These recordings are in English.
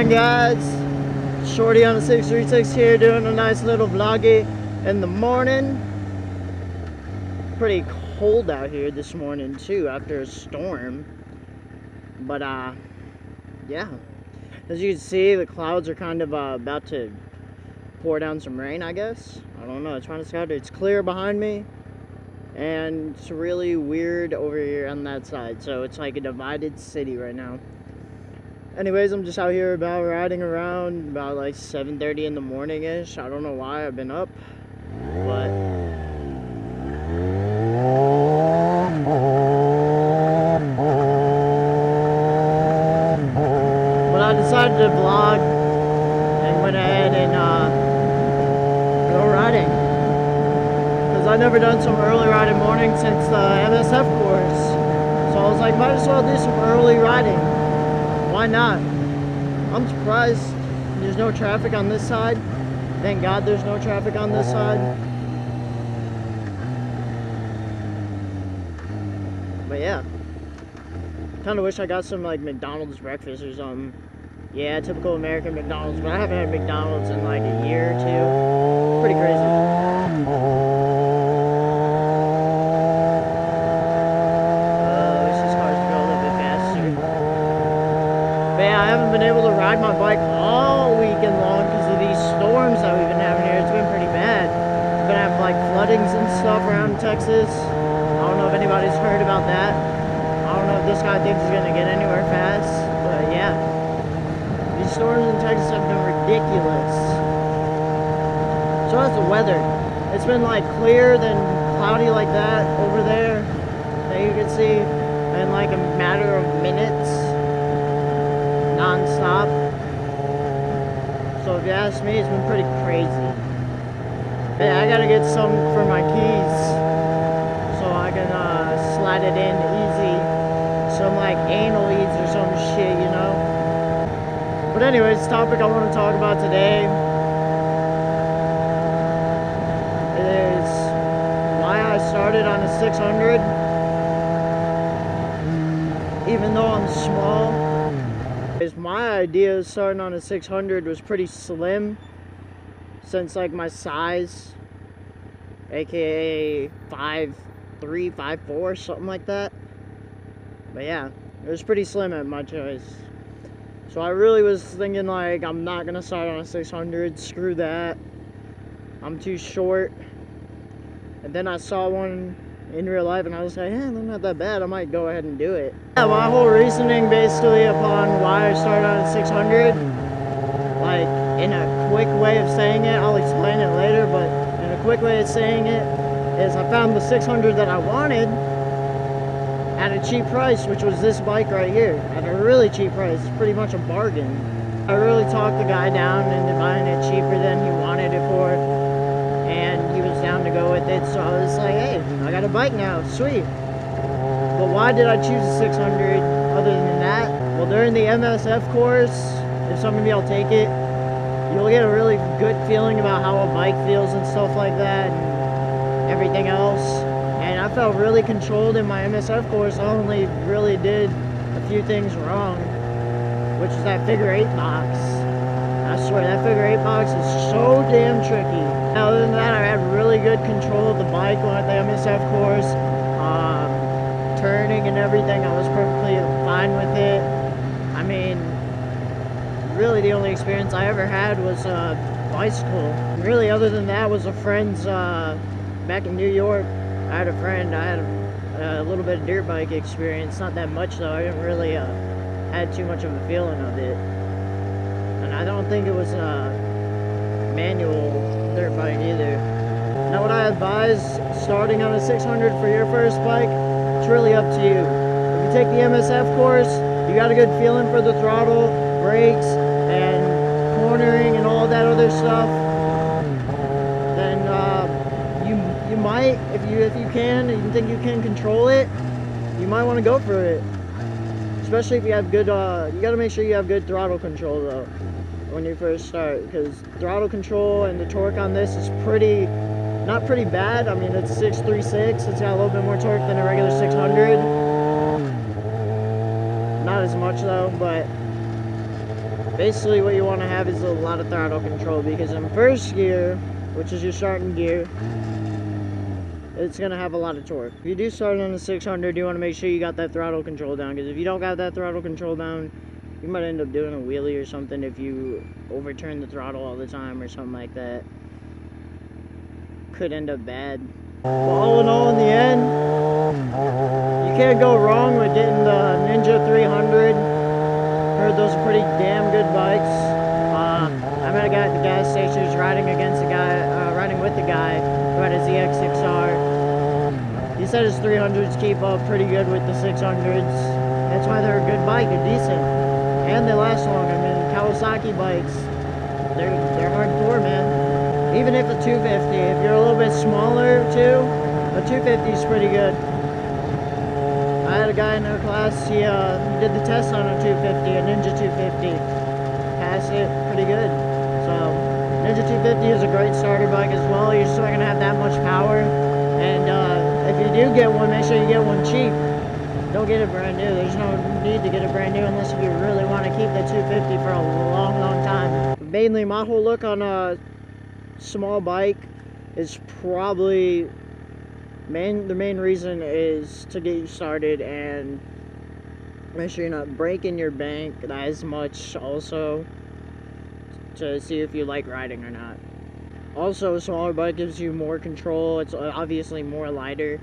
going, guys? Shorty on the 636 here, doing a nice little vloggy in the morning. Pretty cold out here this morning too after a storm, but yeah, as you can see, the clouds are kind of about to pour down some rain, I guess. I don't know, it's trying to scatter. It's clear behind me, and it's really weird over here on that side, so it's like a divided city right now. Anyways, I'm just out here about riding around about like 7:30 in the morning-ish. I don't know why I've been up, but I decided to vlog and went ahead and go riding, because I've never done some early riding morning since the MSF course, so I was like, might as well do some early riding. Why not? I'm surprised there's no traffic on this side. Thank God there's no traffic on this side. But yeah, kind of wish I got some like McDonald's breakfast or something. Yeah, typical American McDonald's, but I haven't had McDonald's in like a year or two. Pretty crazy. Wish this car could go a little bit faster. But yeah, I haven't been able to ride my bike all weekend long because of these storms that we've been having here. It's been pretty bad. We're gonna have like floodings and stuff around Texas. I don't know if anybody's heard about that. I don't know if this guy thinks he's gonna get anywhere fast, but yeah. These storms in Texas have been ridiculous. So that's the weather. It's been like clear, then cloudy like that over there that you can see in like a matter of minutes, non-stop. So if you ask me, it's been pretty crazy. Yeah, I gotta get some for my keys so I can slide it in easy. Some like anal leads or some shit, you know. But anyways, the topic I want to talk about today is why I started on a 600, even though I'm small. My idea of starting on a 600 was pretty slim, since like my size, aka 5'3", 5'4", something like that. But yeah, it was pretty slim at my choice. So I really was thinking like, I'm not gonna start on a 600, screw that, I'm too short. And then I saw one in real life and I was like, they're not that bad, I might go ahead and do it. Yeah, my whole reasoning basically upon why I started on a 600, like in a quick way of saying it, I'll explain it later, but in a quick way of saying it, is I found the 600 that I wanted at a cheap price, which was this bike right here, at a really cheap price, pretty much a bargain. I really talked the guy down into buying it cheaper than he wanted it for, and he was down to go with it, so I was like, hey, I got a bike now, sweet. But why did I choose a 600 other than that? Well, during the MSF course, if some of y'all take it, you'll get a really good feeling about how a bike feels and stuff like that, and everything else. And I felt really controlled in my MSF course. I only really did a few things wrong, which is that figure 8 box. I swear, that figure 8 box is so damn tricky. Other than that, I had really good control of the bike at the MSF course. Turning and everything, I was perfectly fine with it. I mean, really the only experience I ever had was bicycle. And really, other than that, was a friend's, back in New York, I had a friend, I had a little bit of dirt bike experience, not that much though. I didn't really had too much of a feeling of it. And I don't think it was a manual dirt bike either. Now what I advise starting on a 600 for your first bike, it's really up to you. If you take the MSF course, you got a good feeling for the throttle, brakes, and cornering and all that other stuff, then you might, if you can, and you think you can control it, you might want to go for it. Especially if you have good, you got to make sure you have good throttle control though when you first start, because throttle control and the torque on this is not pretty bad. I mean, it's 636, it's got a little bit more torque than a regular 600. Not as much though, but basically what you want to have is a lot of throttle control, because in first gear, which is your starting gear, it's going to have a lot of torque. If you do start on the 600, you want to make sure you got that throttle control down, because if you don't got that throttle control down, you might end up doing a wheelie or something if you overturn the throttle all the time or something like that. Could end up bad. But all in all, in the end, you can't go wrong with getting the Ninja 300. Heard those are pretty damn good bikes. I met a guy at the gas station who's riding with the guy who had a ZX6R. He said his 300s keep up pretty good with the 600s. That's why they're a good bike. They're decent. And they last long. I mean, Kawasaki bikes, they're hardcore, man. Even if a 250, if you're a little bit smaller too, a 250 is pretty good. I had a guy in our class, he did the test on a 250, a Ninja 250. Passed it pretty good. So, Ninja 250 is a great starter bike as well. You're still not going to have that much power. And if you do get one, make sure you get one cheap. Don't get it brand new. There's no need to get it brand new unless if you really want to keep the 250 for a long, long time. Mainly, my whole look on a small bike is probably the main reason is to get you started and make sure you're not breaking your bank as much, also to see if you like riding or not. Also, a smaller bike gives you more control. It's obviously more lighter,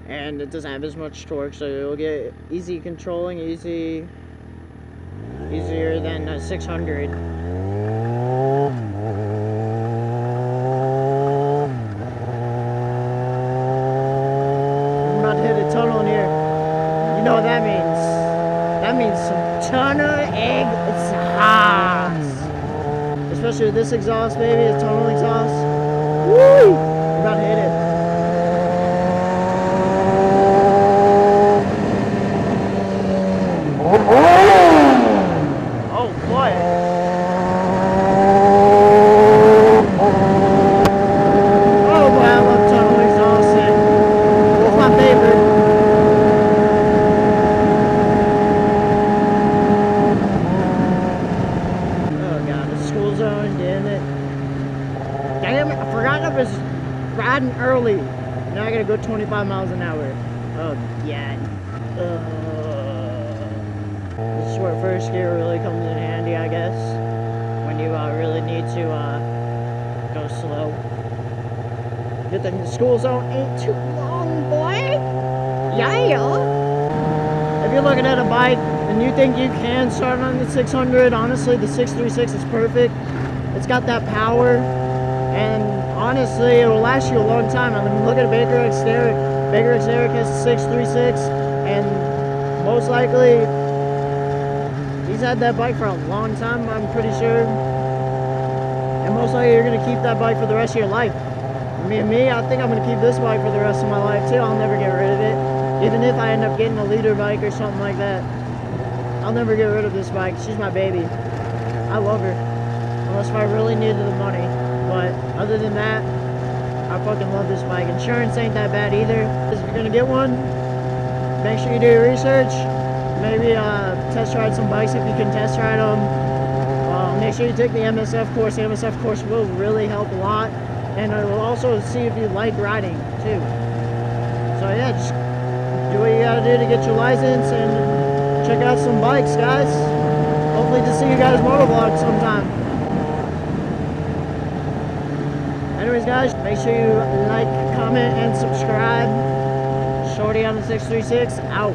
and it doesn't have as much torque, so you'll get easy controlling, easier than a 600. I'm about to hit a tunnel in here. You know what that means? That means some tunnel exhaust. Especially with this exhaust, baby, a tunnel exhaust. Woo! I'm about to hit it. Oh boy. Oh boy, I love tunnel exhausting. It's my favorite. Oh god, the school zone, damn it. Damn it, I forgot I was riding early. Now I gotta go 25 miles an hour. Oh god. This is where first gear really comes in handy, I guess, when you really need to go slow. Good thing the school zone ain't too long, boy. Yeah. If you're looking at a bike and you think you can start on the 600, honestly, the 636 is perfect. It's got that power, and honestly, it will last you a long time. I mean, look at Baker X Derrick. Baker X Derrick has a 636, and most likely he's had that bike for a long time, I'm pretty sure. And most likely you're going to keep that bike for the rest of your life. Me, I think I'm going to keep this bike for the rest of my life too. I'll never get rid of it. Even if I end up getting a leader bike or something like that, I'll never get rid of this bike. She's my baby. I love her. Unless if I really needed the money. But other than that, I fucking love this bike. Insurance ain't that bad either. If you're going to get one, make sure you do your research. Maybe test ride some bikes if you can test ride them. Make sure you take the MSF course. The MSF course will really help a lot, and it will also see if you like riding too. So yeah, just do what you gotta do to get your license and check out some bikes, guys. Hopefully to see you guys MotoVlog sometime. Anyways, guys, make sure you like, comment, and subscribe. Shorty on the 636 out.